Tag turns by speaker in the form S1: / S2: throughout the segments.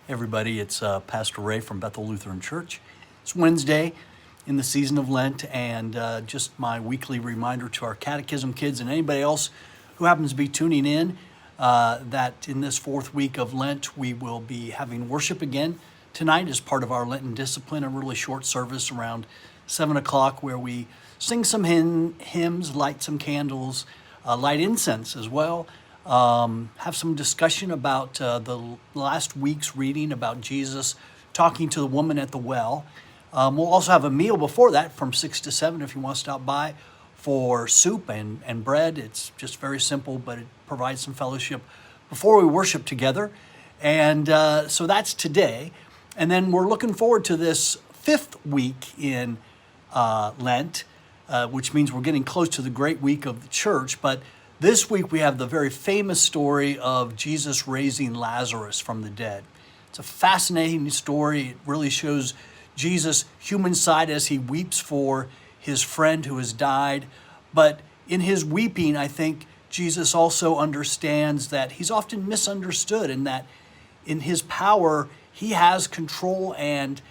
S1: Everybody, it's Pastor Ray from Bethel Lutheran Church. It's Wednesday in the season of Lent, and just my weekly reminder to our catechism kids and anybody else who happens to be tuning in that in this fourth week of Lent, we will be having worship again tonight as part of our Lenten discipline, a really short service around 7 o'clock where we sing some hymns, light some candles, light incense as well. Have some discussion about the last week's reading about Jesus talking to the woman at the well. We'll also have a meal before that from 6 to 7 if you want to stop by for soup and bread. It's just very simple, but it provides some fellowship before we worship together. And so that's today. And then we're looking forward to this fifth week in Lent, which means we're getting close to the great week of the church. But this week we have the very famous story of Jesus raising Lazarus from the dead. It's a fascinating story. It really shows Jesus' human side as he weeps for his friend who has died. But in his weeping, I think Jesus also understands that he's often misunderstood and that in his power, he has control and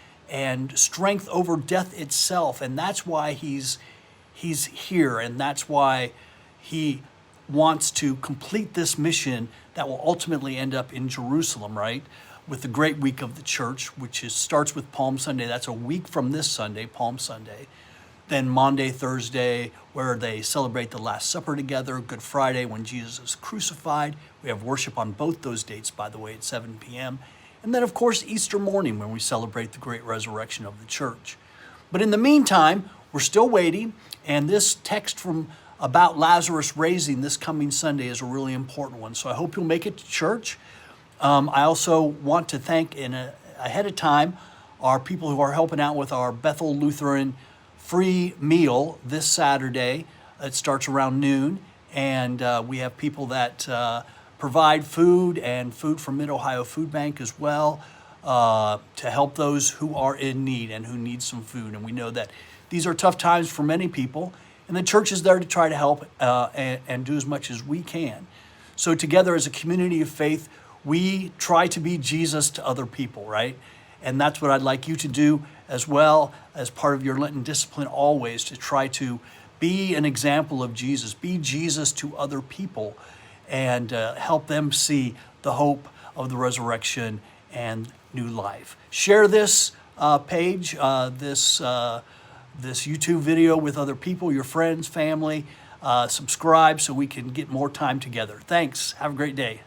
S1: strength over death itself. And that's why he's here, and that's why he wants to complete this mission that will ultimately end up in Jerusalem, right? With the great week of the church, which starts with Palm Sunday. That's a week from this Sunday, Palm Sunday. Then Maundy, Thursday, where they celebrate the Last Supper together. Good Friday, when Jesus is crucified. We have worship on both those dates, by the way, at 7 p.m. And then, of course, Easter morning, when we celebrate the great resurrection of the church. But in the meantime, we're still waiting, and this text from about Lazarus raising this coming Sunday is a really important one. So I hope you'll make it to church. I also want to thank ahead of time our people who are helping out with our Bethel Lutheran free meal this Saturday. It starts around noon, and we have people that provide food and food from Mid-Ohio Food Bank as well to help those who are in need and who need some food. And we know that these are tough times for many people, and the church is there to try to help and do as much as we can. So together as a community of faith, we try to be Jesus to other people, right? And that's what I'd like you to do as well as part of your Lenten discipline always, to try to be an example of Jesus, be Jesus to other people, and help them see the hope of the resurrection and new life. Share this page, this YouTube video with other people, your friends, family. Subscribe so we can get more time together. Thanks. Have a great day.